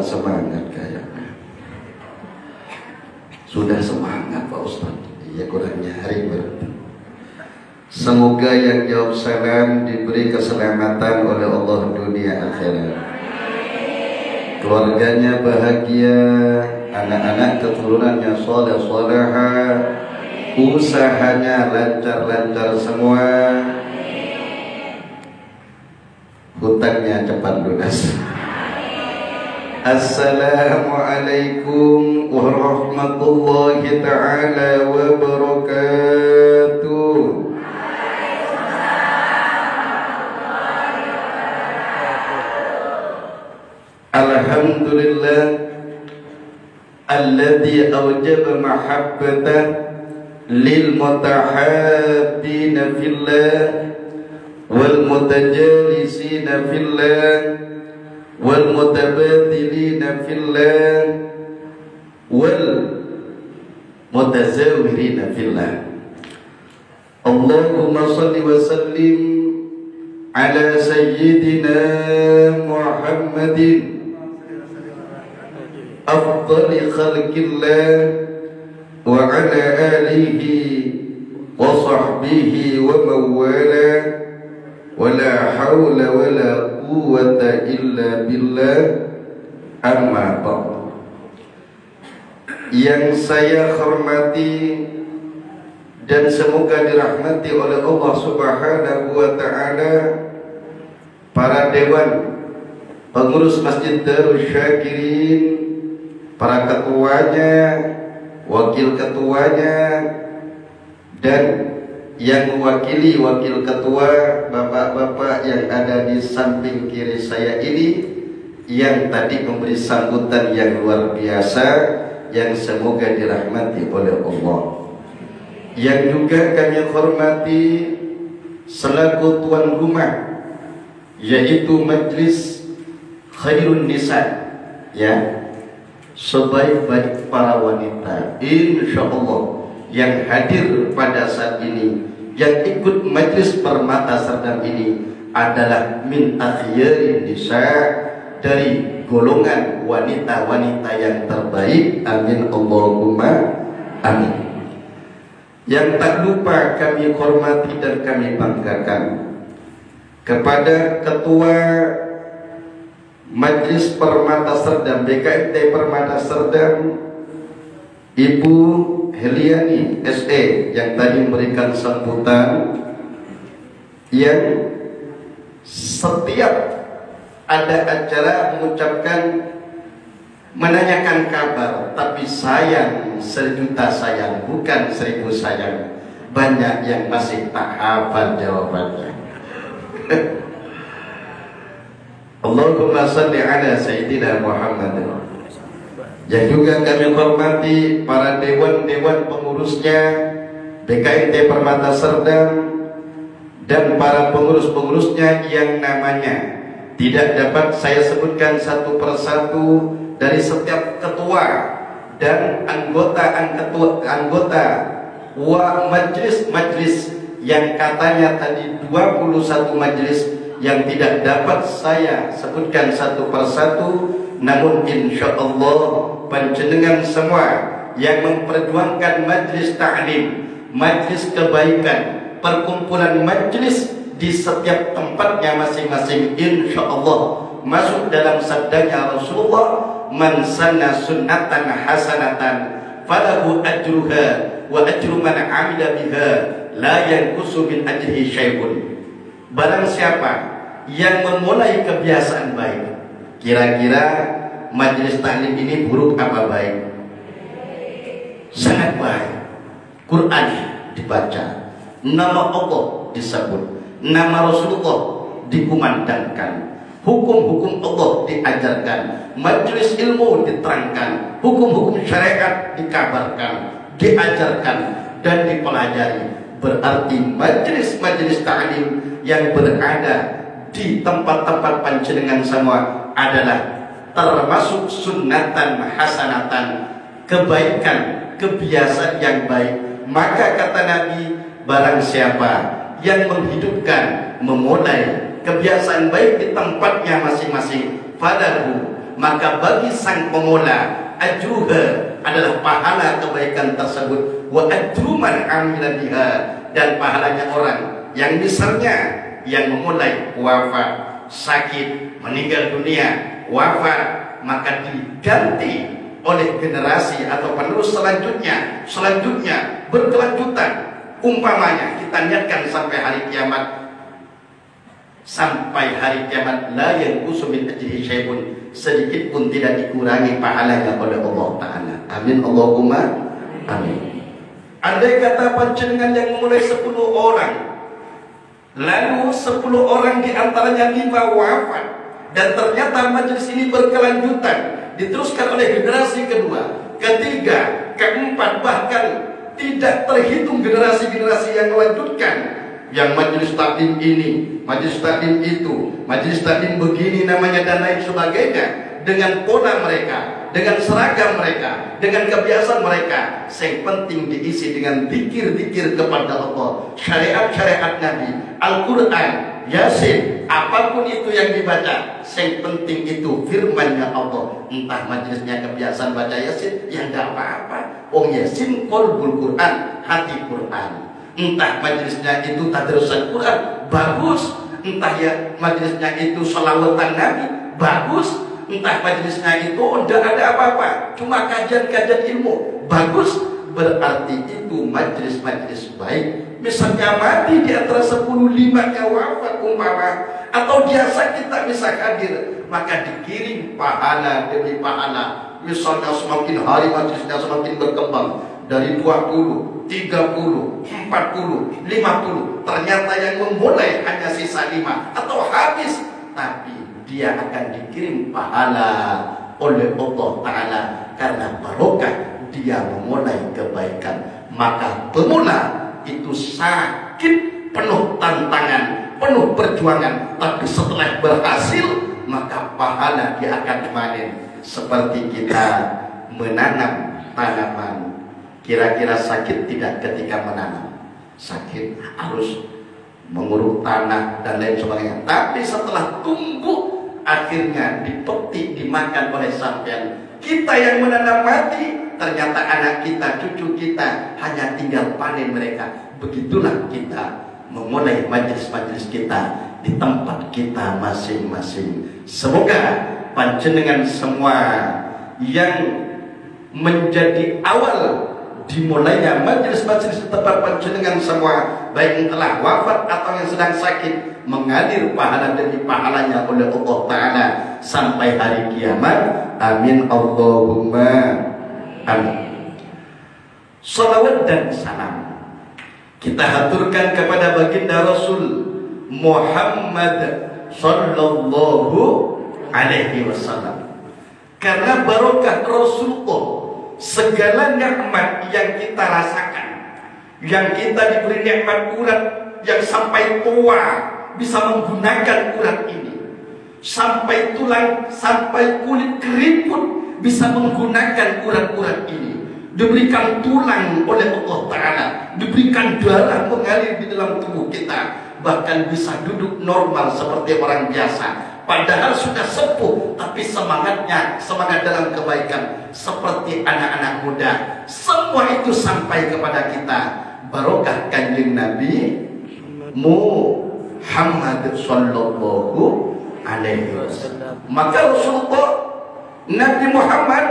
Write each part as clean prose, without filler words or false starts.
semangat kayaknya. Sudah semangat Pak Ustadz. Iya kurangnya hari berarti. Semoga yang jawab salam diberi keselamatan oleh Allah dunia akhirat. Keluarganya bahagia, anak-anak keturunannya soleh soleha, usahanya lancar-lancar semua, hutangnya cepat lunas. Assalamualaikum warahmatullahi ta'ala wabarakatuh. Alhamdulillah alladzi awjaba mahabbatah lil mutahabbina fillah wal mutajalisina fillah wal mutabadilina fillah wal mutazawirina fillah. Allahumma salli wa sallim ala sayyidina Muhammadin afdali khalqillah wa ala alihi wa sahbihi wa mawala wa la hawla wa la quwwata illa billah, amma ba'd. Yang saya hormati dan semoga dirahmati oleh Allah Subhanahu wa ta'ala, para dewan pengurus Masjid Darus Syakirin, para ketuanya, wakil ketuanya, dan yang mewakili wakil ketua, bapak-bapak yang ada di samping kiri saya ini, yang tadi memberi sambutan yang luar biasa, yang semoga dirahmati oleh Allah. Yang juga kami hormati selaku tuan rumah, yaitu Majlis Khairun Nisa, ya, sebaik-baik para wanita, insyaallah, yang hadir pada saat ini, yang ikut Majlis Permata Serdam ini adalah min akhyarin nisa, dari golongan wanita-wanita yang terbaik. Amin Allahumma amin. Yang tak lupa kami hormati dan kami banggakan kepada Ketua Majlis Permata Serdam, BKMT Permata Serdam, Ibu Heliani SE, yang tadi memberikan sambutan, yang setiap ada acara mengucapkan, menanyakan kabar, tapi sayang, 1.000.000 sayang, bukan 1.000 sayang. Banyak yang masih tak hafal jawabannya. Allahumma salli ala Sayyidina Muhammad. Yang juga kami hormati para dewan-dewan pengurusnya BKMT Permata Serdam dan para pengurus-pengurusnya yang namanya tidak dapat saya sebutkan satu persatu, dari setiap ketua dan anggota wa majlis yang katanya tadi 21 majlis yang tidak dapat saya sebutkan satu persatu, namun insyaallah panjenengan semua yang memperjuangkan majlis ta'lim, majlis kebaikan, perkumpulan majlis di setiap tempatnya masing-masing, insyaallah masuk dalam sabdanya Rasulullah, man sanna sunnatan hasanatan falahu ajruha wa ajru man amila biha la yanqusu min ajrihi syai'un. Barang siapa yang memulai kebiasaan baik, kira-kira majelis taklim ini buruk apa baik? Sangat baik. Quran dibaca, nama Allah disebut, nama Rasulullah dikumandangkan, hukum-hukum Allah diajarkan, majelis ilmu diterangkan, hukum-hukum syariat dikabarkan, diajarkan dan dipelajari. Berarti majelis-majelis ta'lim yang berada di tempat-tempat panjenengan semua adalah termasuk sunnatan hasanatan, kebaikan, kebiasaan yang baik. Maka kata Nabi, barang siapa yang menghidupkan, memulai kebiasaan baik di tempatnya masing-masing, falahu maka bagi sang pemula ajruha adalah pahala kebaikan tersebut, wa ajru man amila biha, dan pahalanya orang yang misalnya yang memulai wafat, sakit, meninggal dunia, wafat, maka diganti oleh generasi atau penerus selanjutnya berkelanjutan. Umpamanya kita niatkan sampai hari kiamat, la yanqusu min ajrihi syai'un, sedikit pun tidak dikurangi pahalanya oleh Allah Ta'ala. Amin Allahumma amin. Andai kata panjenengan yang memulai 10 orang, lalu 10 orang diantaranya 5 wafat, dan ternyata majelis ini berkelanjutan, diteruskan oleh generasi kedua, ketiga, keempat, bahkan tidak terhitung generasi-generasi yang melanjutkan, yang majelis taklim ini, majelis taklim itu, majelis taklim begini namanya dan lain sebagainya, dengan pola mereka, dengan seragam mereka, dengan kebiasaan mereka. Yang penting diisi dengan zikir-zikir kepada Allah, syariat-syariat Nabi, Al-Quran, Yasin, apapun itu yang dibaca. Yang penting itu firman-Nya Allah. Entah majelisnya kebiasaan baca Yasin, ya enggak apa-apa. Yasin qalbul Quran, hati Quran. Entah majelisnya itu tadrusan Quran, bagus. Entah ya majelisnya itu shalawatan Nabi, bagus. Entah majelisnya itu tidak ada apa-apa, cuma kajian-kajian ilmu, bagus. Berarti itu majelis-majelis baik. Misalnya mati di antara 10, 5-nya wafat umpama, atau biasa kita bisa hadir, maka dikirim pahala demi pahala. Misalnya semakin hari majelisnya semakin berkembang, dari 20, 30, 40, 50, ternyata yang memulai hanya sisa 5 atau habis, tapi dia akan dikirim pahala oleh Allah Ta'ala karena barokah dia memulai kebaikan. Maka pemula itu sakit, penuh tantangan, penuh perjuangan, tapi setelah berhasil maka pahala dia akan panen. Seperti kita menanam tanaman, kira-kira sakit tidak ketika menanam? Sakit, harus menguruk tanah dan lain sebagainya. Tapi setelah tumbuh, akhirnya dipetik, dimakan oleh sampean. Kita yang menanam mati, ternyata anak kita, cucu kita hanya tinggal panen mereka. Begitulah kita memulai majelis-majelis kita di tempat kita masing-masing. Semoga panjenengan semua yang menjadi awal dimulainya majelis-majelis di tempat panjenengan semua, baik yang telah wafat atau yang sedang sakit, mengalir pahala demi pahalanya oleh Allah Ta'ala sampai hari kiamat. Amin Allahumma amin. Salawat dan salam kita haturkan kepada baginda Rasul Muhammad sallallahu alaihi wasallam, karena barokah Rasulullah segala nikmat yang kita rasakan, yang kita diberi nikmat urat yang sampai tua bisa menggunakan urat ini, sampai tulang, sampai kulit keriput bisa menggunakan urat-urat ini, diberikan tulang oleh Allah Ta'ala, diberikan darah mengalir di dalam tubuh kita, bahkan bisa duduk normal seperti orang biasa. Padahal sudah sepuh, tapi semangatnya semangat dalam kebaikan seperti anak-anak muda. Semua itu sampai kepada kita barokah Kanjeng Nabi Muhammad sallallahu alaihi wasallam. Maka Rasulullah Nabi Muhammad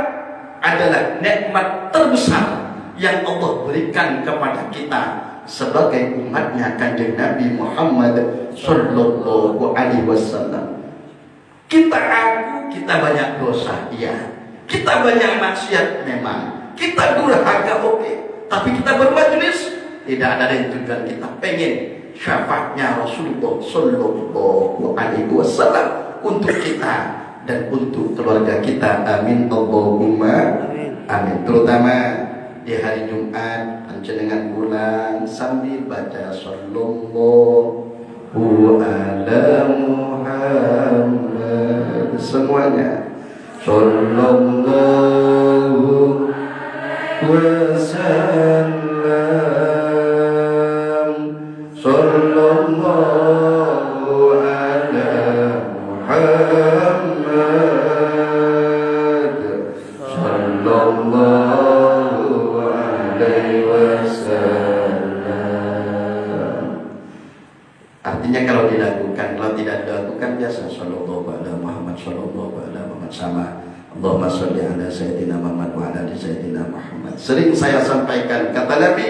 adalah nikmat terbesar yang Allah berikan kepada kita sebagai umatnya Kanjeng Nabi Muhammad sallallahu alaihi wasallam. Kita aku, kita banyak dosa, iya. Kita banyak maksiat memang. Kita durhaka, oke. Tapi kita bermajelis, tidak ada yang tujuan kita pengen syafaatnya Rasulullah sallallahu alaihi wasallam untuk kita dan untuk keluarga kita. Amin Allahumma amin. Terutama di hari Jumat, panjenengan pulang sambil baca sallallahu ala Muhammad, semuanya sallallahu wasallam, sallallahu ala Muhammad. Artinya kalau dilakukan, kalau tidak dilakukan biasa. Sallallahu ala Muhammad, sallallahu ala Muhammad sama. Allahumma sholli ala Sayyidina Muhammad wa ala ali Sayyidina Muhammad. Sering saya sampaikan, kata Nabi,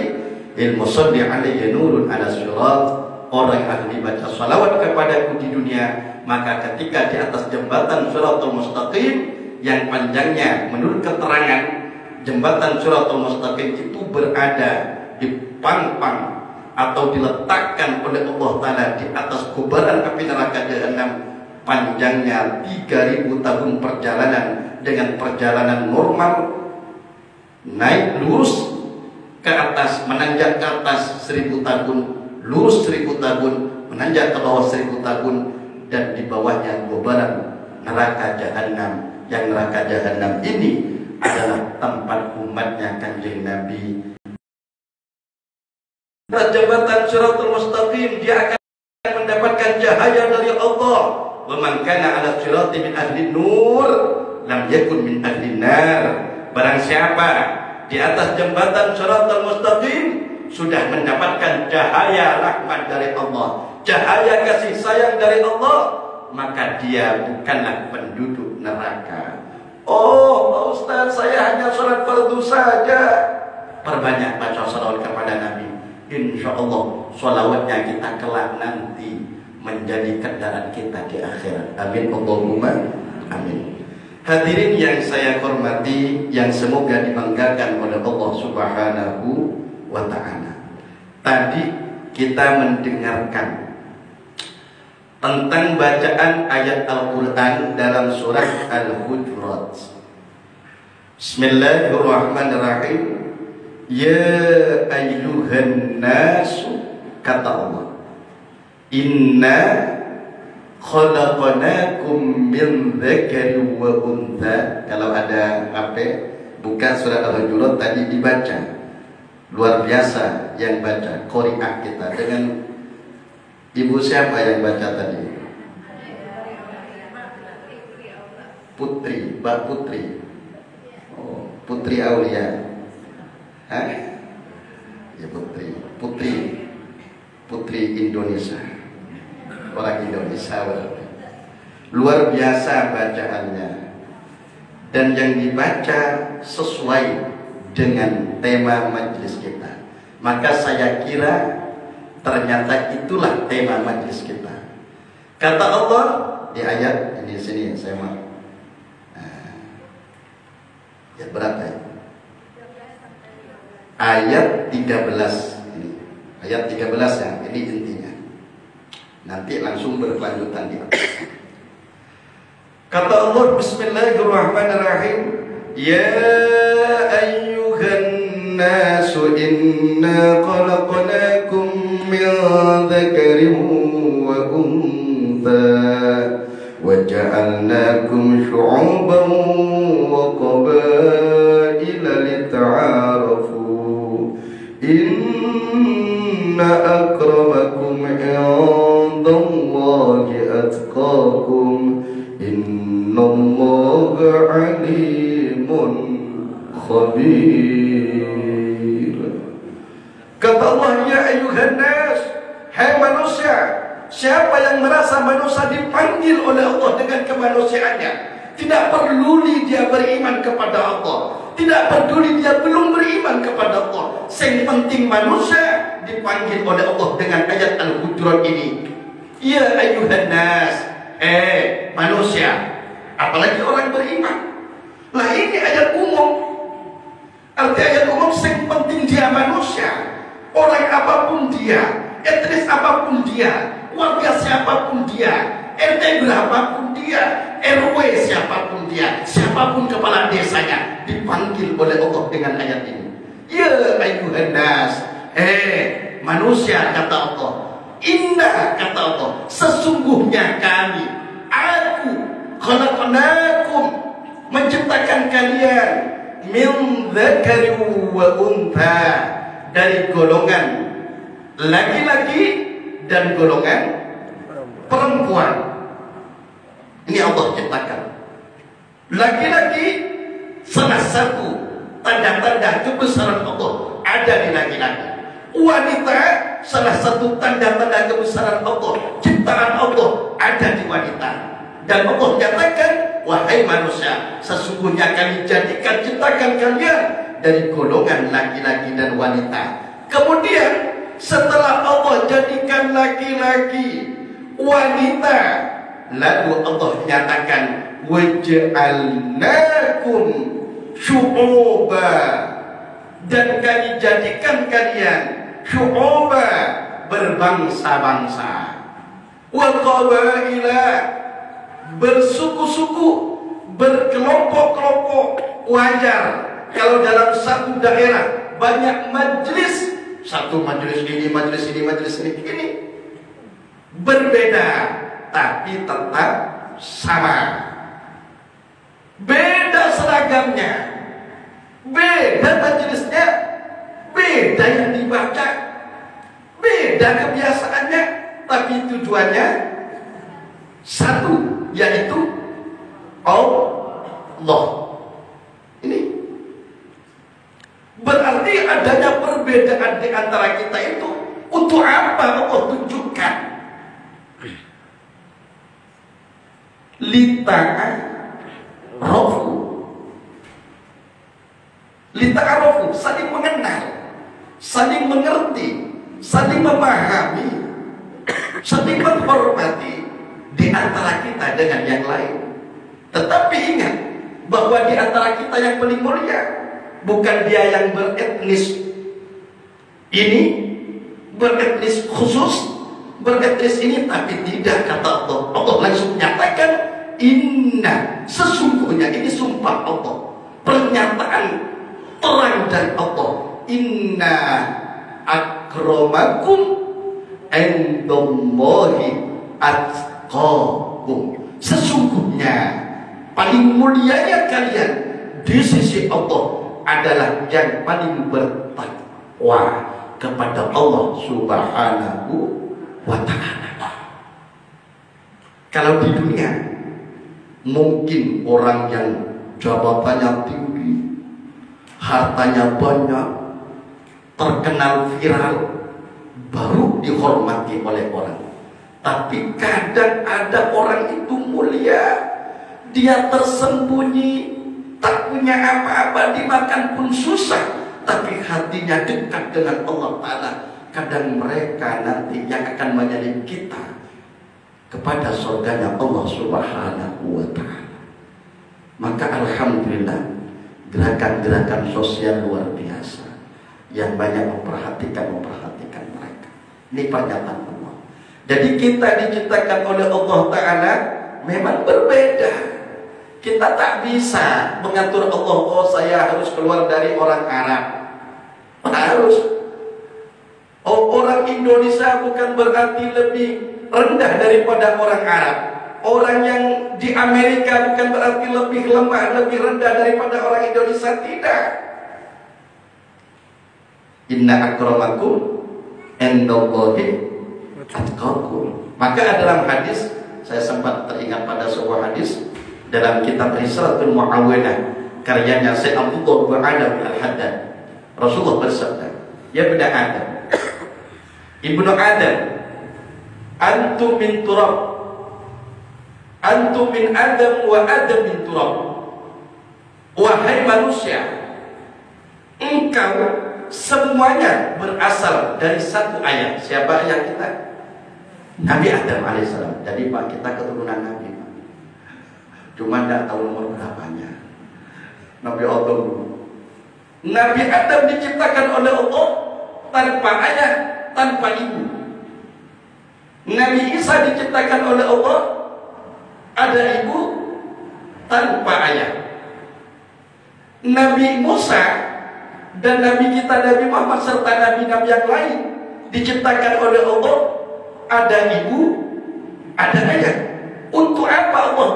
ilmu sholli alaihi nurun ala syurat. Orang yang ahli baca salawat kepadaku di dunia, maka ketika di atas jembatan Shiratal Mustaqim yang panjangnya menurut keterangan jembatan Shiratal Mustaqim itu berada di pangpang atau diletakkan oleh Allah Ta'ala di atas kobaran api neraka Jahannam, panjangnya 3000 tahun perjalanan dengan perjalanan normal, naik lurus ke atas, menanjak ke atas 1000 tahun, lurus 1000 tahun, menanjak ke bawah 1000 tahun, dan di bawahnya kobaran neraka Jahannam. Yang neraka Jahannam ini adalah tempat umatnya Kanjeng Nabi. Jembatan Shiratal Mustaqim, dia akan mendapatkan cahaya dari Allah. Wa man kana ala shirati min ahli nur lam yakun min ahli nar. Barang siapa di atas jembatan Shiratal Mustaqim sudah mendapatkan cahaya rahmat dari Allah, cahaya kasih sayang dari Allah, maka dia bukanlah penduduk neraka. Oh, Pak Ustaz, saya hanya sholat fardu saja. Perbanyak baca salawat kepada Nabi. Insya Allah salawatnya kita kelak nanti menjadi kendaraan kita di akhirat. Amin Allahumma amin. Hadirin yang saya hormati, yang semoga dibanggakan oleh Allah Subhanahu wa ta'ala. Tadi kita mendengarkan tentang bacaan ayat Al-Quran dalam surat Al-Hujurat. Bismillahirrahmanirrahim. Ya ayyuhan nasu, kata Allah, inna khalaqnakum min dzakarin wa untha. Kalau ada HP, buka surat Al-Hujurat tadi dibaca. Luar biasa yang baca, qori'ah kita. Dengan ibu siapa yang baca tadi? Putri, Mbak Putri. Oh, Putri Aulia. Hah? Ya Putri Indonesia. Orang Indonesia. Luar biasa bacaannya. Dan yang dibaca sesuai dengan tema majlis kita. Maka saya kira ternyata itulah tema majlis kita. Kata Allah di ayat ini sini, saya mau ayat berapa ya? Ayat 13 ini. Ayat 13 ya, ini intinya. Nanti langsung berkelanjutan di atas. Kata Allah, Bismillahirrahmanirrahim. Ya ayyuhan nasu inna khalaqnakum min dzakarin wa untha wa ja'alnakum syu'uban wa qabaila lita'arafu inna akramakum indallahi atqakum innallaha alimun khabir. Kata Allah, ya ayuhan nas, hai manusia. Siapa yang merasa manusia dipanggil oleh Allah dengan kemanusiaannya, tidak peduli dia beriman kepada Allah, tidak peduli dia belum beriman kepada Allah, yang penting manusia dipanggil oleh Allah dengan ayat Al-Hujurat ini. Ya ayuhan nas, manusia, apalagi orang beriman. Lah ini ayat umum. Arti ayat umum, yang penting dia manusia. Orang apapun dia, etnis apapun dia, warga siapapun dia, RT berapapun dia, RW siapapun dia, siapapun kepala desanya, dipanggil oleh Allah dengan ayat ini. Ya ayuhan nas, manusia, kata Allah. Inna, kata Allah, sesungguhnya kami, aku, khalaqnakum, menciptakan kalian, min dzakarin wa untha, dari golongan laki-laki dan golongan perempuan. Ini Allah ciptakan. Laki-laki, salah satu tanda-tanda kebesaran Allah ada di laki-laki. Wanita salah satu tanda-tanda kebesaran Allah, ciptaan Allah ada di wanita. Dan Allah nyatakan, wahai manusia, sesungguhnya kami jadikan ciptakan kalian dari golongan laki-laki dan wanita. Kemudian setelah Allah jadikan laki-laki, wanita, lalu Allah nyatakan waj'alnakum syu'uba, dan kami jadikan kalian syu'uba, berbangsa-bangsa, wa qabaila, bersuku-suku, berkelompok-kelompok. Wajar kalau dalam satu daerah banyak majelis, satu majelis ini, majelis ini, majelis ini, berbeda tapi tetap sama. Beda seragamnya, beda majelisnya, beda yang dibaca, beda kebiasaannya, tapi tujuannya satu, yaitu Allah. Ini berarti adanya perbedaan di antara kita itu untuk apa Allah tunjukkan? Lita'arofu, saling mengenal, saling mengerti, saling memahami, saling menghormati di antara kita dengan yang lain. Tetapi ingat bahwa di antara kita yang paling mulia bukan dia yang beretnis ini, beretnis khusus, beretnis ini, tapi tidak, kata Allah. Allah langsung menyatakan, inna, sesungguhnya, ini sumpah Allah, pernyataan terang dari Allah, inna akramakum indallahi atqakum, sesungguhnya paling mulianya kalian di sisi Allah adalah yang paling bertakwa kepada Allah Subhanahu wa ta'ala. Kalau di dunia mungkin orang yang jabatannya tinggi, hartanya banyak, terkenal viral, baru dihormati oleh orang. Tapi kadang ada orang itu mulia, dia tersembunyi, tak punya apa-apa, dimakan pun susah, tapi hatinya dekat dengan Allah Ta'ala. Kadang mereka nanti yang akan menyalip kita kepada surganya Allah Subhanahu wa ta'ala. Maka alhamdulillah, gerakan-gerakan sosial luar biasa yang banyak memperhatikan mereka. Ini pernyataan Allah. Jadi kita diciptakan oleh Allah Ta'ala memang berbeda. Kita tak bisa mengatur Allah, oh saya harus keluar dari orang Arab, harus. Oh, orang Indonesia bukan berarti lebih rendah daripada orang Arab. Orang yang di Amerika bukan berarti lebih lemah, lebih rendah daripada orang Indonesia. Tidak. Inna akramakum indallahi atqakum. Maka dalam hadis, saya sempat teringat pada sebuah hadis dalam kitab Risalatul Mu'awilah karyanya Syekh Abdullah bin Adam Al-Haddad. Rasulullah bersabda, ya benda Adam, ibnu Adam, antum min turab, antum min Adam wa Adam min turab. Wahai manusia, engkau semuanya berasal dari satu ayat. Siapa ayat kita? Nabi Adam alaihissalam. Jadi Pak, kita keturunan Nabi, cuma tidak tahu nomor berapanya. Nabi Adam dulu. Nabi Adam diciptakan oleh Allah tanpa ayah, tanpa ibu. Nabi Isa diciptakan oleh Allah ada ibu, tanpa ayah. Nabi Musa dan Nabi kita Nabi Muhammad serta Nabi-Nabi yang lain diciptakan oleh Allah ada ibu, ada ayah. Untuk apa Allah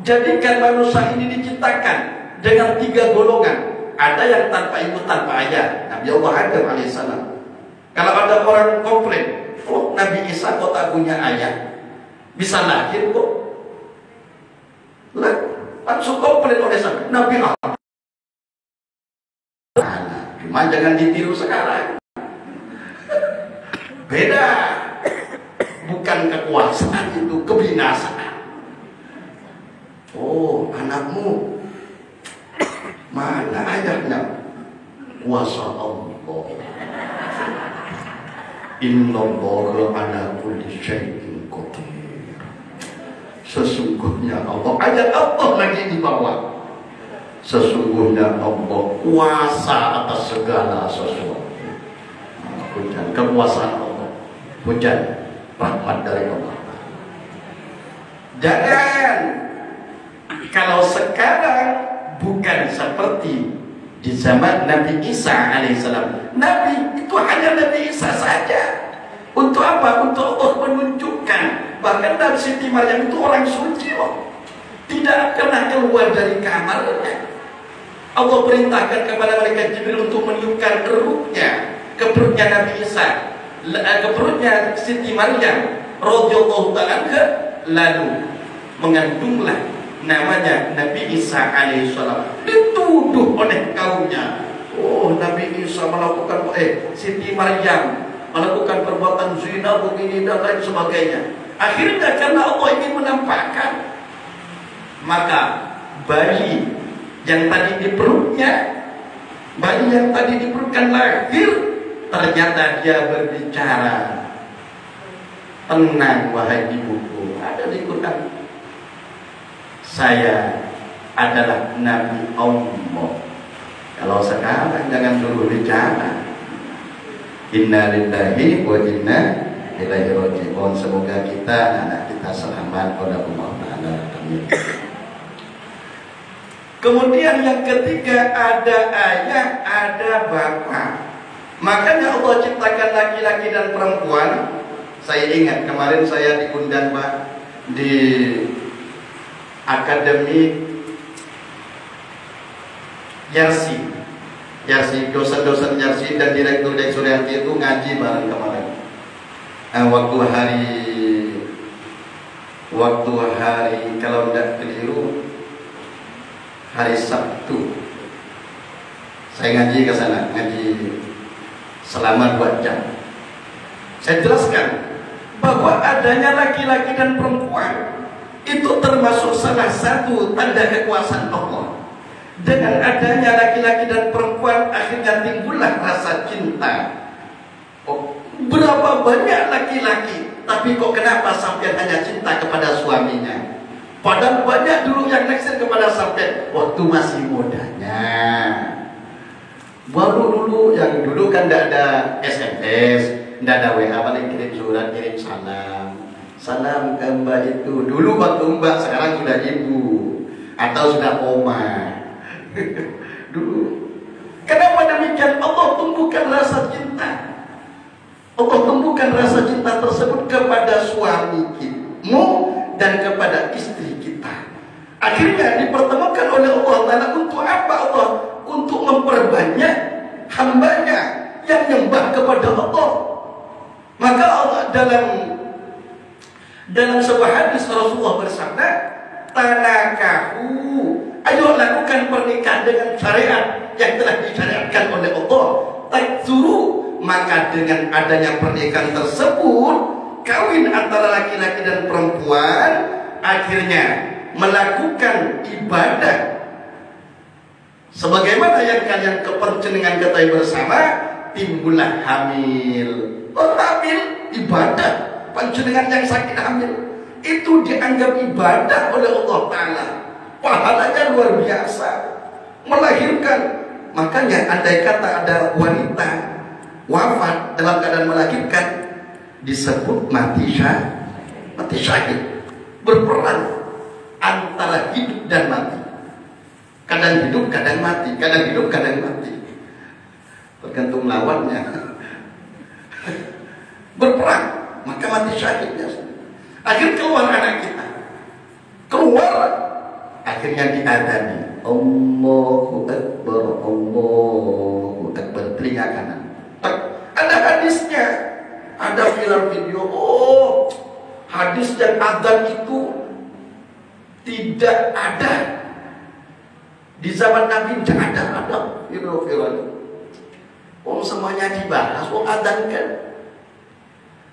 jadikan manusia ini diciptakan dengan 3 golongan? Ada yang tanpa ibu, tanpa ayah, Nabi Allah Adam alaihissalam. Kalau ada orang komplain, oh Nabi Isa kok tak punya ayah, bisa lahir kok, langsung komplain oleh saya. Nabi Allah. Cuma jangan ditiru sekarang. Beda. Bukan kekuasaan itu, kebinasaan. Oh, anakmu mana ayahnya? Kuasa Allah. Innallaha ala kulli syai'in qadir. Sesungguhnya Allah, ayat Allah lagi di bawah. Sesungguhnya Allah kuasa atas segala sesuatu. Hujan kekuasaan Allah, hujan rahmat dari Allah. Jangan, kalau sekarang bukan seperti di zaman Nabi Isa alaihissalam. Nabi itu hanya Nabi Isa saja. Untuk apa? Untuk Allah menunjukkan. Bahkan Nabi Siti Maryam itu orang suci loh. Tidak pernah keluar dari kamarnya. Allah perintahkan kepada malaikat Jibril untuk meniupkan ruhnya ke perutnya Nabi Isa, ke perutnya Siti Maryam radhiyallahu ta'ala anha, lalu mengandunglah namanya Nabi Isa alaihissalam. Dituduh oleh kaumnya, oh Nabi Isa melakukan Siti Maryam melakukan perbuatan zina begini dan lain sebagainya. Akhirnya karena Allah ingin menampakkan, maka bayi yang tadi di perutnya, bayi yang tadi di perutkan lahir, ternyata dia berbicara. Tenang wahai ibuku, ada di Quran. Saya adalah Nabi Allah. Kalau sekarang jangan suruh bicara. Inna lillahi wa inna ilaihi raji'un. Semoga kita, anak kita selamat pada Allah Ta'ala. Amin. Kemudian yang ketiga, ada ayah, ada bapak. Makanya Allah ciptakan laki-laki dan perempuan. Saya ingat kemarin saya diundang Pak di Akademi Yarsi, dosen-dosen Yarsi dan Direktur Dek Suryati itu ngaji bareng kemarin. Waktu hari kalau tidak keliru hari Sabtu, saya ngaji ke sana, ngaji selama 2 jam. Saya jelaskan bahwa adanya laki-laki dan perempuan itu termasuk salah satu tanda kekuasaan Allah. Dengan adanya laki-laki dan perempuan akhirnya timbullah rasa cinta. Oh, berapa banyak laki-laki, tapi kok kenapa sampai hanya cinta kepada suaminya? Padahal banyak dulu yang naksir kepada sampai waktu masih mudanya. Baru dulu, yang dulu kan tidak ada SMS, tidak ada WA, paling kirim surat, kirim salam. Salam ke mbak itu. Dulu waktu mbak, sekarang sudah ibu atau sudah oma. Dulu. Kenapa demikian? Allah tumbuhkan rasa cinta. Allah tumbuhkan rasa cinta tersebut kepada suami kita dan kepada istri kita. Akhirnya dipertemukan oleh Allah Ta'ala untuk apa Allah? Untuk memperbanyak hambanya yang nyembah kepada Allah. Maka Allah dalam sebuah hadis Rasulullah bersabda, tanakahu, ayo lakukan pernikahan dengan syariat yang telah disyariatkan oleh Allah. Takzuru, maka dengan adanya pernikahan tersebut, kawin antara laki-laki dan perempuan akhirnya melakukan ibadah sebagaimana yang kalian kepencengan ketahui bersama, timbullah hamil. Oh, hamil ibadah, pencenengan yang sakit hamil itu dianggap ibadah oleh Allah Ta'ala. Pahalanya luar biasa. Melahirkan, makanya andai kata ada wanita wafat dalam keadaan melahirkan, disebut mati syahid, berperang antara hidup dan mati. Kadang hidup, kadang mati, kadang hidup, kadang mati, tergantung lawannya. Berperang, maka mati syahidnya. Akhir keluar anak kita, keluar, akhirnya diadani, Allahu Akbar, Allahu Akbar, telinga kanan. Ada hadisnya, ada film video. Oh, hadis dan adzan itu tidak ada di zaman Nabi, tidak ada film-film. Oh, semuanya dibahas. Oh, adzan kan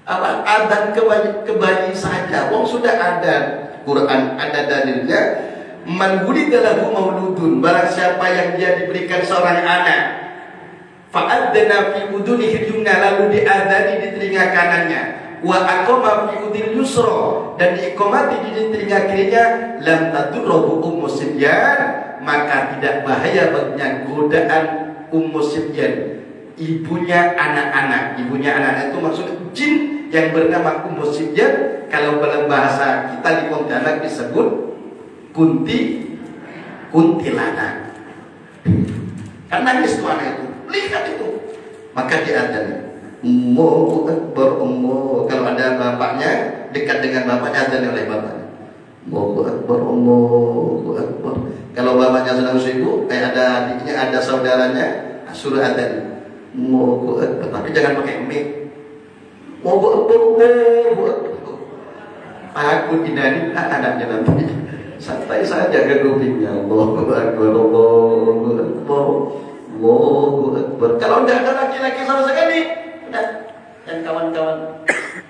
apa adzan ke bayi saja. Wong sudah ada Quran, ada dalilnya. Man wulida lahu mauludun, barang siapa yang dia diberikan seorang anak, fa'adzana fi udunihi yumna, lalu diadzani di telinga kanannya, wa aqama fi udhil yusra, dan diiqamati di telinga kirinya, lam tadurruhu ummu sibyan, maka tidak bahaya baginya godaan ummu sibyan, ibunya anak-anak. Ibunya anak-anak itu maksudnya jin yang bernama ummu sibyan. Kalau dalam bahasa kita di Pontianak disebut kuntilanak. Kan nangis tuh anak itu, lihat itu, maka diadzan. Allahu Akbar, Allah. Kalau ada bapaknya dekat dengan bapaknya, adzan oleh bapaknya. Allahu Akbar, Allahu Akbar. Kalau bapaknya sedang sibuk, ada adiknya, ada saudaranya, suruh adzan. Allahu Akbar, tapi jangan pakai mic. Allahu Akbar, Allahu Akbar. Aku inani anaknya nanti. Santai saja ke kupingnya. Allahu Akbar, Allahu Akbar, Allahu Akbar. Kalau tidak ada laki-laki sama sekali, udah. Dan kawan-kawan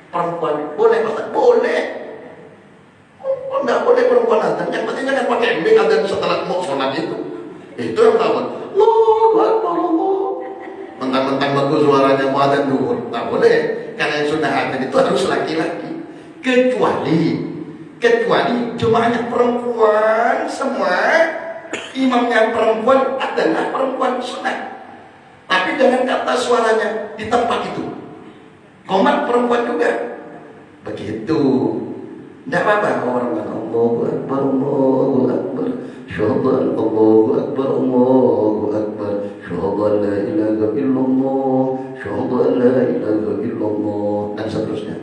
perempuan boleh Ustaz? Boleh. Oh, tidak boleh perempuan adzan. Yang penting jangan pakai mic adzan setelah mau sholat itu. Itu yang tahu. Allahu Akbar, Allah. Mentang-mentang bagus suaranya mau adzan dulu. Tak boleh. Karena yang sudah adzan itu harus laki-laki. Kecuali jemaahnya perempuan semua, imamnya perempuan adalah perempuan sunat, tapi dengan kata suaranya di tempat itu komat perempuan juga begitu. Tidak apa-apa orang Allahu Akbar, Allahu Akbar, syahadu Allahu Akbar, Allahu Akbar, syahadu la ilaha illallah, syahadu la ilaha illallah, dan seterusnya.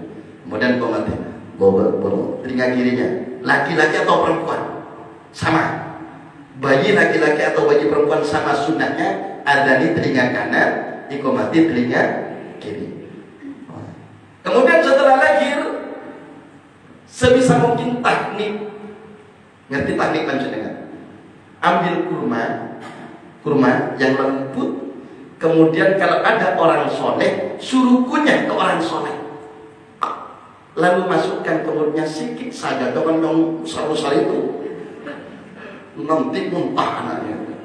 Kemudian komatnya telinga kirinya, laki-laki atau perempuan sama, bayi laki-laki atau bayi perempuan sama sunatnya, adzani telinga kanan, iqamati telinga kiri. Kemudian setelah lahir, sebisa mungkin taknik, ngerti taknik panjenengan? Ambil kurma yang lembut, kemudian kalau ada orang soleh, suruh kunyah ke orang soleh. Lalu masukkan ke mulutnya sedikit saja, jangan yang besar-besar itu, nanti muntah anaknya.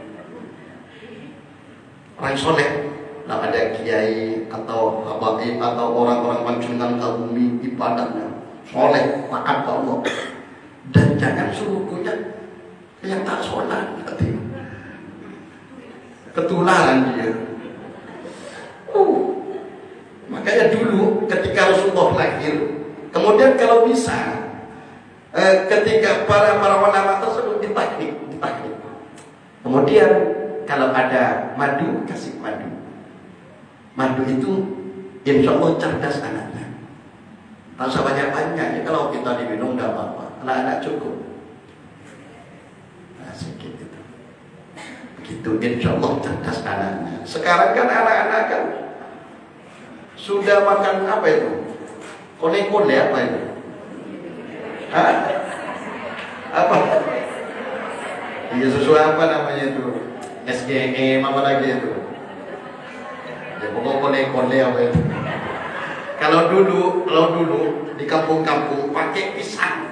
Orang soleh, nah ada kiai atau habaib atau orang-orang pancingan kagumi ibadahnya soleh, taat Allah, dan jangan suruh kunyah yang tak sholat, nanti ketularan dia. Makanya dulu ketika Rasulullah lahir, kemudian kalau bisa ketika para ulama tersebut ditaknik. Kemudian kalau ada madu, kasih madu. Madu itu insya Allah cerdas anaknya. Tak usah banyak-banyak. Kalau kita diminum tidak apa-apa. Anak-anak cukup. Nah, sedikit itu. Begitu insya Allah cerdas anaknya. Sekarang kan anak-anak kan sudah makan apa itu? Kole-kole apa itu? Hah? Apa? Iya, sesuai apa namanya itu? SGM apa lagi itu? Ya pokok kole-kole apa itu? Kalau dulu di kampung-kampung pakai pisang.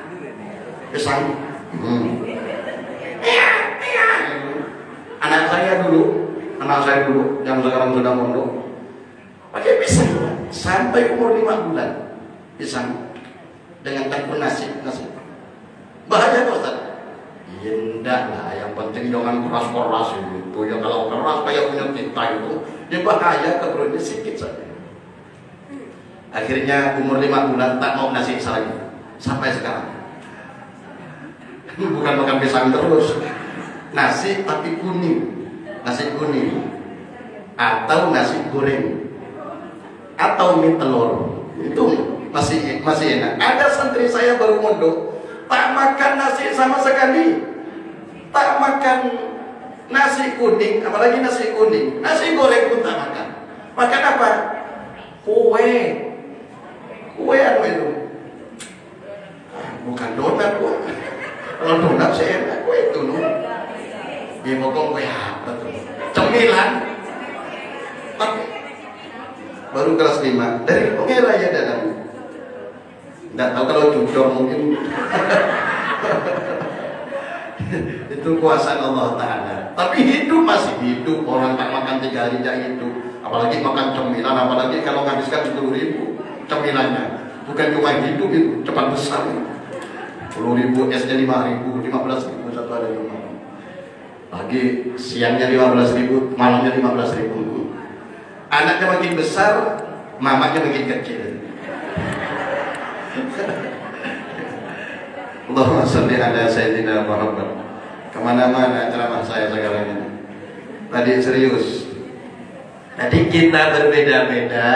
Anak saya dulu yang sekarang sudah mondok pakai pisang sampai umur 5 bulan. Pisang dengan campur nasi. Bahaya Pak Ustaz? Ya enggak lah, yang penting jangan keras-keras itu. Ya kalau keras kayak punya kita itu, ya bahaya ke perutnya sedikit saja. Akhirnya umur 5 bulan tak mau nasi lagi sampai sekarang. Bukan makan pisang terus, nasi tapi kuning, nasi kuning atau nasi goreng atau mie telur itu masih enak. Ada santri saya baru mondok, tak makan nasi sama sekali, tak makan nasi kuning, apalagi nasi kuning, nasi goreng pun tak makan. Makan apa? Kue apa itu? Bukan donat kok. Kalau donat saya enak, kue itu loh. Ya pokok kue apa tuh? Cemilan. Baru kelas 5 dari pengira ya dalam. Nggak tahu kalau jujur mungkin. Itu kuasa Allah Ta'ala. Tapi hidup masih hidup. Orang tak makan 3 hari tak hidup. Apalagi makan cemilan. Apalagi kalau menghabiskan 10.000 cemilannya. Bukan cuma hidup itu, cepat besar. 10.000, esnya 5.000, 15.000 satu hari rumah. Lagi siangnya 15.000, malamnya 15.000. Anaknya makin besar, mamanya makin kecil. Allahumma sholli ala sayyidina Muhammad. Kemana-mana ceramah saya sekarang ini. Tadi serius. Tadi kita berbeda-beda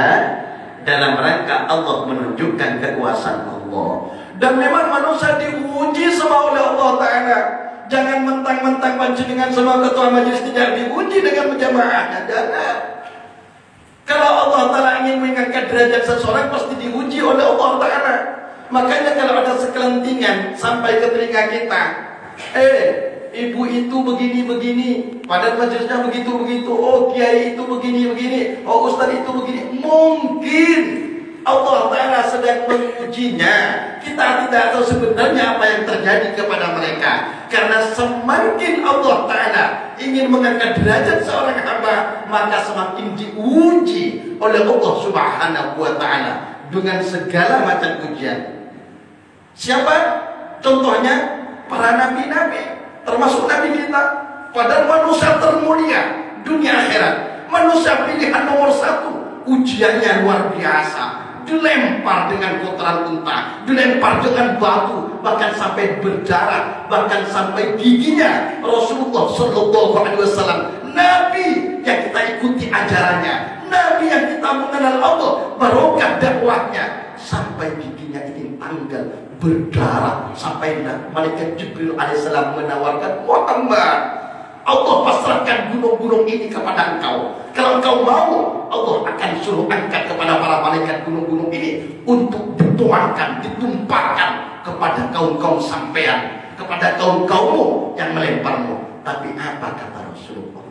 dalam rangka Allah menunjukkan kekuasaan Allah. Dan memang manusia diuji sama oleh Allah Ta'ala. Jangan mentang-mentang panjenengan sama ketua majelis tidak diuji dengan berjamaahnya. Jangan. Kalau Allah Ta'ala ingin mengangkat derajat seseorang pasti diuji oleh Allah Ta'ala. Makanya kalau ada sekelentingan sampai ke telinga kita, ibu itu begini-begini, padahal majelisnya begitu-begitu, oh kiai itu begini-begini, oh ustaz itu begini. Mungkin Allah Ta'ala sedang mengujinya. Kita tidak tahu sebenarnya apa yang terjadi kepada mereka. Karena semakin Allah Ta'ala ingin mengangkat derajat seorang hamba, maka semakin diuji oleh Allah Subhanahu wa Ta'ala dengan segala macam ujian. Siapa? Contohnya para nabi-nabi, termasuk nabi kita. Padahal manusia termulia dunia akhirat, manusia pilihan nomor 1. Ujiannya luar biasa. Dilempar dengan kotoran unta, dilempar dengan batu, bahkan sampai berdarah, bahkan sampai giginya. Rasulullah Shallallahu Alaihi Wasallam, Nabi yang kita ikuti ajarannya, Nabi yang kita mengenal Allah, barokah dakwahnya, sampai giginya ini tanggal, berdarah, sampai malaikat Jibril alaihissalam menawarkan, Muhammad, Allah pasrahkan gunung-gunung ini kepada engkau. Kalau engkau mau, Allah akan suruh angkat kepada para malaikat gunung-gunung ini untuk dituangkan, ditumpahkan kepada kaum-kaum sampean, kepada kaum-kaummu yang melemparmu. Tapi apa kata Rasulullah?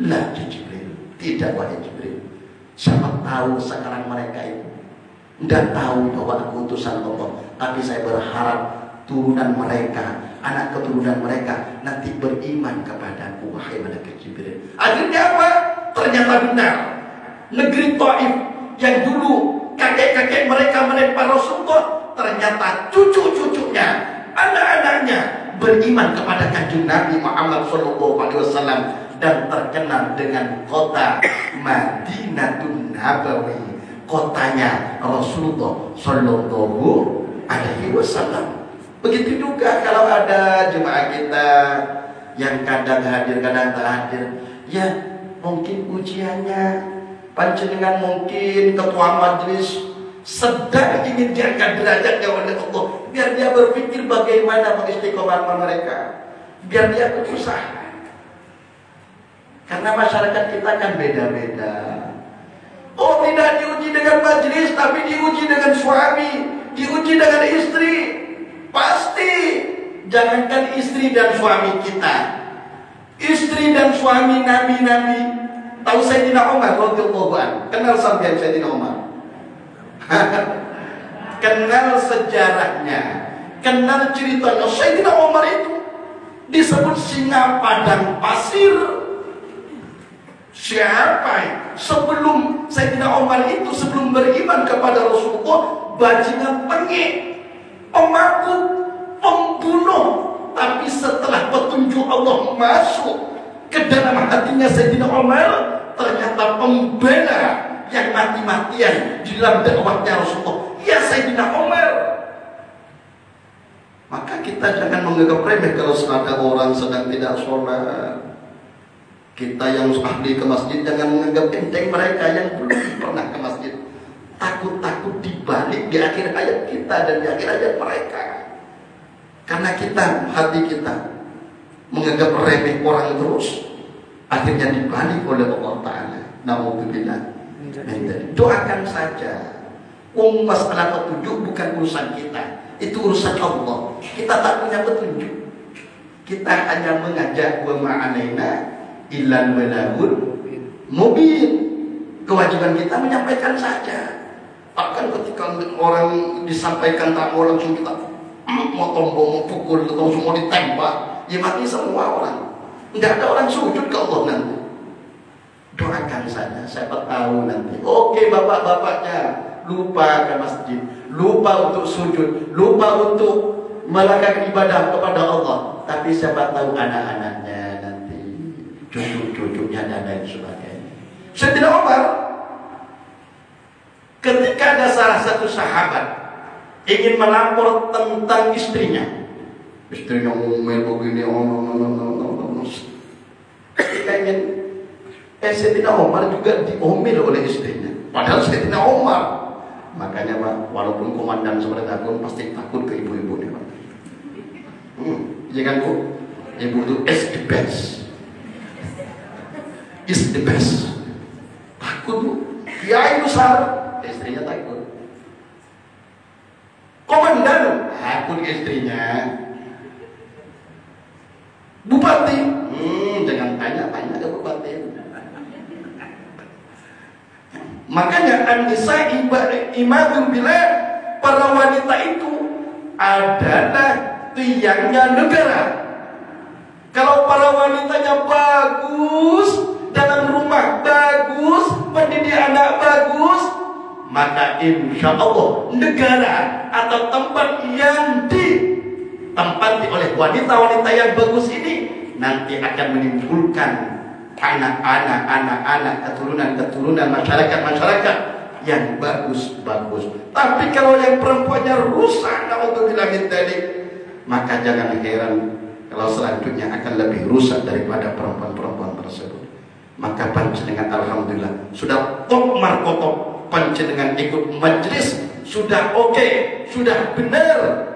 La Jibril, tidak wahai Jibril. Siapa tahu sekarang mereka itu tidak tahu bahwa aku utusan Allah. Tapi saya berharap turunan mereka, anak keturunan mereka nanti beriman kepadaku, wahai malaikat Jibril. Akhirnya apa? Ternyata benar. Negeri Taif yang dulu kakek-kakek mereka melempar Rasulullah, ternyata cucu-cucunya, anak-anaknya beriman kepada kanjeng Nabi Muhammad SAW dan terkenal dengan kota Madinatun Nabawi, kotanya Rasulullah Sallallahu Alaihi Wasallam. Begitu juga kalau ada jemaah kita yang kadang hadir, kadang tak hadir, ya mungkin ujiannya panjenengan, mungkin ketua majelis sedang ingin diangkat derajatnya oleh Allah, biar dia berpikir bagaimana mengistiqomahkan mereka, biar dia berusaha. Karena masyarakat kita kan beda-beda. Oh, tidak diuji dengan majelis, tapi diuji dengan suami, diuji dengan istri. Pasti, jangankan istri dan suami kita, istri dan suami nabi-nabi. Tahu Sayyidina Umar radhiyallahu anhu? Kenal sampean Sayyidina Umar? Kenal sejarahnya, kenal ceritanya. Sayyidina Umar itu disebut singa padang pasir. Siapa? Sebelum Sayyidina Umar itu, sebelum beriman kepada Rasulullah, bajingan tengik, pemabuk, pembunuh. Tapi setelah petunjuk Allah masuk ke dalam hatinya Sayyidina Umar, ternyata pembela yang mati-matian di dalam dakwahnya Rasulullah, ya Sayyidina Umar. Maka kita jangan menganggap remeh kalau ada orang sedang tidak sholat. Kita yang ahli ke masjid jangan menganggap enteng mereka yang belum pernah ke masjid. Takut-takut dibalik di akhir hayat kita dan di akhir hayat mereka. Karena kita, hati kita menganggap remeh orang terus, akhirnya dibalik oleh Allah Ta'ala. Na'udzubillah. Doakan saja. Masalah petunjuk bukan urusan kita, itu urusan Allah. Kita tak punya petunjuk. Kita hanya mengajak, wa ma'alaina illal balagul mubin. Kewajiban kita menyampaikan saja. Bahkan ketika orang disampaikan tak mau langsung kita mau tombol, mau pukul, langsung mau ditembak, ya mati semua orang. Nggak ada orang sujud ke Allah nanti. Doakan saja, siapa tahu nanti. Oke, bapak-bapaknya lupa ke masjid, lupa untuk sujud, lupa untuk melakukan ibadah kepada Allah. Tapi siapa tahu anak-anaknya nanti, cucu-cucunya dan lain sebagainya. Sayyidina Umar, ketika ada salah satu sahabat ingin melapor tentang istrinya ngomel begini, ingin Sayyidina Umar juga diomel oleh istrinya. Padahal Sayyidina Umar, makanya Pak, walaupun komandan seperti aku pasti takut ke ibu-ibu nih Pak. Iya kan Bu? Ibu itu is the best. Is the best. Takut Bu. Kiai besar, istrinya takut. Komandan, takut istrinya. Bupati, jangan tanya-tanya ke bupati. Makanya An-Nisa imadul bilad, para wanita itu adalah tiangnya negara. Kalau para wanitanya bagus, dalam rumah bagus, pendidik anak bagus, maka insya Allah negara atau tempat yang ditempati oleh wanita-wanita yang bagus ini nanti akan menimbulkan anak-anak, keturunan masyarakat yang bagus-bagus. Tapi kalau yang perempuannya rusak, naudzubillah min dzalik, maka jangan heran kalau selanjutnya akan lebih rusak daripada perempuan-perempuan tersebut. Maka panjenengan alhamdulillah sudah top markotop, panjenengan ikut majelis sudah oke, sudah benar.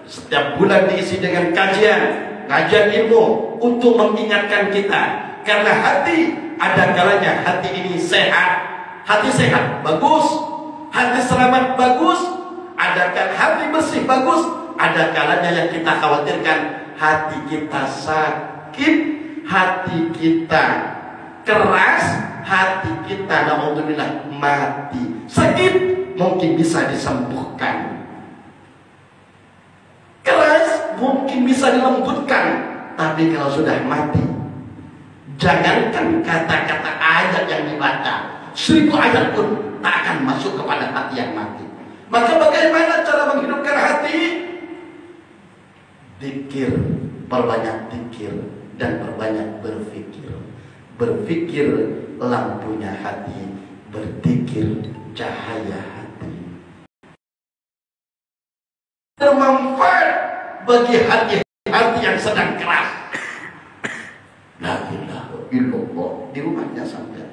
Setiap bulan diisi dengan kajian ilmu untuk mengingatkan kita. Karena hati, ada kalanya hati ini sehat, hati sehat bagus, hati selamat bagus, ada hati bersih bagus, ada kalanya yang kita khawatirkan hati kita sakit, hati kita keras, hati kita naudzubillah mati. Sakit mungkin bisa disembuhkan, keras mungkin bisa dilembutkan, tapi kalau sudah mati, jangankan kata-kata ayat yang dibaca, 1000 ayat pun tak akan masuk kepada hati yang mati. Maka bagaimana cara menghidupkan hati? Dzikir, perbanyak dzikir dan perbanyak berfikir. Berfikir lampunya hati, berzikir cahaya hati. Bermanfaat bagi hati yang sedang keras. La ilaha illallah di rumahnya sampai.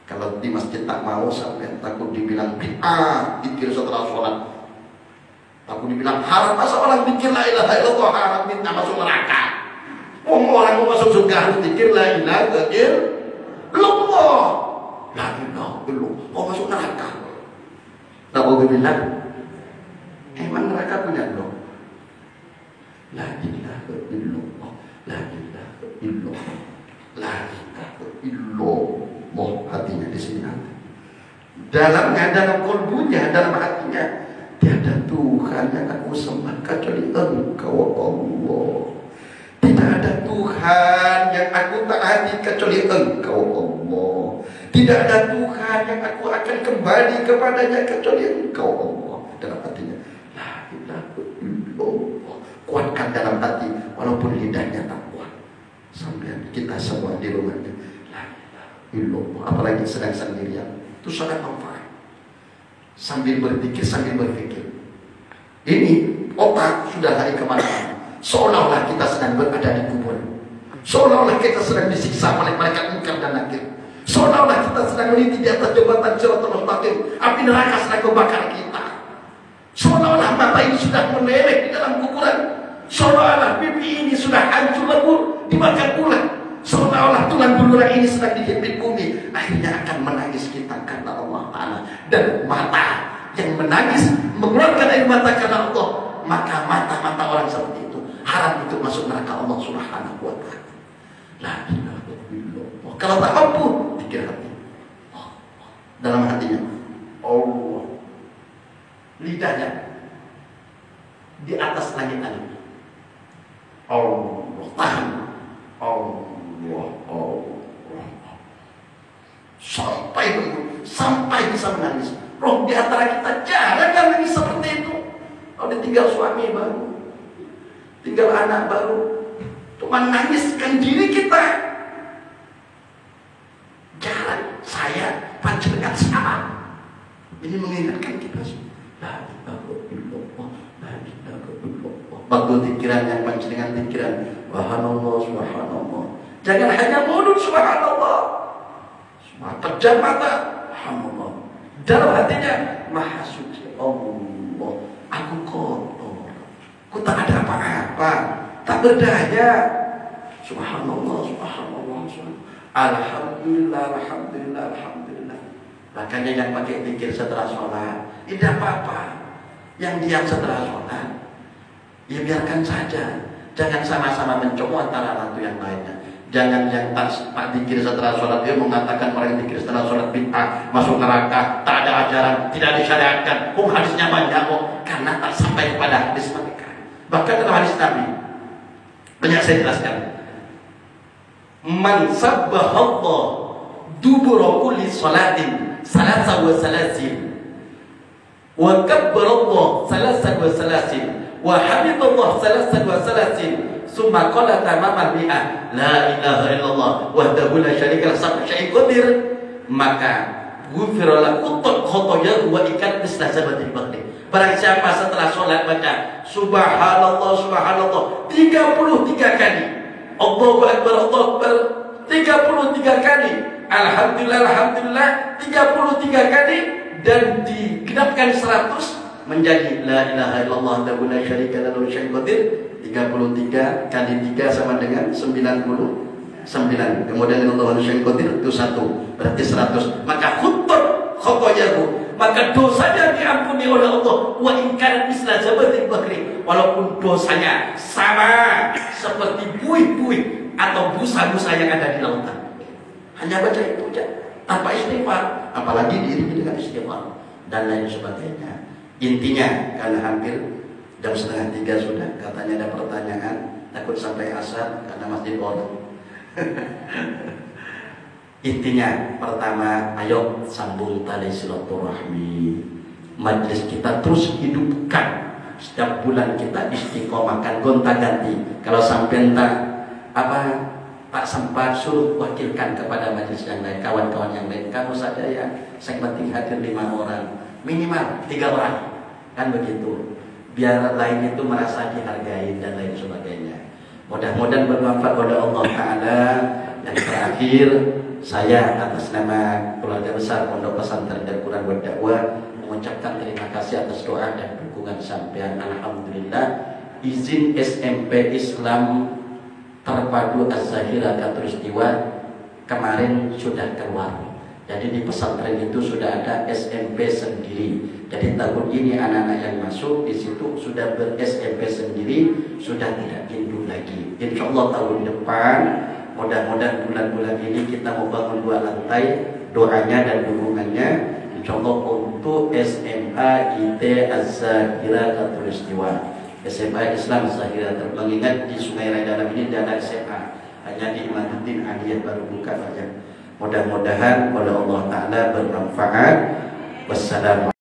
Kalau di masjid tak mau sampai, takut dibilang bid'ah, zikir setelah sholat. Takut dibilang haram, masa orang zikir la ilaha illallah haram, minta masuk neraka. Orang mau masuk surga harus zikir la ilaha illallah. La ilaha illallah, mau masuk neraka. Naudzubillah. Emang neraka punya dong? La ilaha illallah, la ilaha illallah, la ilaha illallah. Hatinya di sini hati. Dalam kolbunya, dalam hatinya, tiada Tuhan yang aku sembah kecuali Engkau Allah. Tidak ada Tuhan yang aku taati kecuali Engkau Allah. Tidak ada Tuhan yang aku akan kembali kepadanya kecuali Engkau Allah. Dalam hatinya, la ilaha illallah. Kuatkan dalam hati, walaupun lidahnya tak kuat. Sampai kita semua di rumahnya, la ilaha illallah. Apalagi sedang sendirian, itu sangat manfaat. Sambil berzikir, sambil berpikir. Ini otak sudah lari kemana-mana. Seolah-olah kita sedang berada di kubur. Seolah-olah kita sedang disiksa oleh malaikat munkar dan nakir. Seolah-olah kita sedang meniti di atas jembatan Shiratal Mustaqim. Api neraka sedang membakar kita. Seolah-olah mata ini sudah meleleh di dalam kuburan. Seolah-olah pipi ini sudah hancur lebur, dimakan ular. Seolah-olah tulang belulang ini sedang dihimpit bumi. Akhirnya akan menangis kita karena Allah Ta'ala. Dan mata yang menangis, mengeluarkan air mata karena Allah, maka mata-mata orang seperti itu haram untuk masuk neraka Allah Subhanahu wa Ta'ala. La ilaha illallah. Kalau tak mampu, pikir hati. Dalam hatinya, Allah, lidahnya di atas langit-langit. Allah tahan. Allah sampai bisa menangis. Roh di antara kita jarang yang menangis seperti itu. Kalau ditinggal suami baru, tinggal anak baru, cuma nangiskan diri kita. Jarang. Saya panjenengan sama. Ini mengingatkan kita semua. Waktu pikiran yang panjenengan pikiran, subhanallah, subhanallah. Jangan hanya mulut subhanallah. Pejam mata, subhanallah. Dalam hatinya, maha suci Allah. Aku kotor. Aku tak ada apa-apa, tak berdaya. Subhanallah, subhanallah, subhanallah. Alhamdulillah, alhamdulillah, alhamdulillah. Makanya yang pakai zikir setelah sholat, tidak apa-apa. Yang diam setelah sholat, ya biarkan saja. Jangan sama-sama mencomot antara satu yang lainnya. Jangan yang tak zikir setelah sholat, dia mengatakan orang yang zikir setelah sholat bid'ah, masuk neraka, tak ada ajaran, tidak disyariatkan, hadisnya banyak kok, karena tak sampai kepada hadis mereka. Bahkan dalam hadis Nabi, banyak saya jelaskan. Man sabbahallah dubura kulli sholatin salasa wa salasin wa kabbarallah salasa wa salasin wa hamidallah salasa wa salasin summa qala tamamal mi'ah la ilaha illallah wahdahu la syarika lahu sampai syai' qadir, maka ghufira lahu khotoyahu wa ikan misla zabatil bahri. Barang siapa setelah sholat baca subhanallah subhanallah 33 kali, Allahu akbar Allahu akbar 33 kali, alhamdulillah alhamdulillah 33 kali, dan digenapkan 100 menjadi la ilaha illallah wahdahu la syarika lahu syai' qadir. 33 kali 3 sama dengan 99. Kemudian Allah syai' qadir itu 1, berarti 100. Maka khutbah khotoyahu, maka dosanya diampuni oleh Allah. Wa in kana misla zabatil bahri, walaupun dosanya sama seperti buih-buih atau busa-busa yang ada di lautan. Hanya baca itu saja, tanpa istighfar, apalagi diri dengan istighfar dan lain sebagainya. Intinya, karena hampir jam 2:30 sudah, katanya ada pertanyaan, takut sampai asar karena masjid orang. Intinya, pertama, ayo sambung tali silaturahmi. Majlis kita terus hidupkan. Setiap bulan kita istiqomahkan, gonta-ganti. Kalau sampai tak sempat, suruh wakilkan kepada majlis yang lain, kawan-kawan yang lain. Kamu saja ya, saya penting hadir 5 orang, minimal 3 orang, kan begitu. Biar lain itu merasa dihargai dan lain sebagainya. Mudah-mudahan bermanfaat oleh Allah Ta'ala. Yang terakhir, saya atas nama keluarga besar Pondok Pesantren Darul Quran wa Dakwah mengucapkan terima kasih atas doa dan dukungan sampean. Alhamdulillah, izin SMP Islam Terpadu Az-Zahira Katulistiwa kemarin sudah keluar. Jadi di pesantren itu sudah ada SMP sendiri. Jadi tahun ini anak-anak yang masuk di situ sudah ber-SMP sendiri, sudah tidak pindu lagi. Insya Allah tahun depan, mudah-mudahan bulan-bulan ini kita mau bangun 2 lantai, doanya dan dukungannya. Insya Allah untuk SMA IT Az-Zahira Katulistiwa, SMA Islam Zahira. Mengingat di Sungai Raya Dalam ini tidak ada SMA, hanya di Imaduddin Aliyah baru buka saja. Mudah-mudahan oleh Allah Ta'ala bermanfaat. Wassalamualaikum.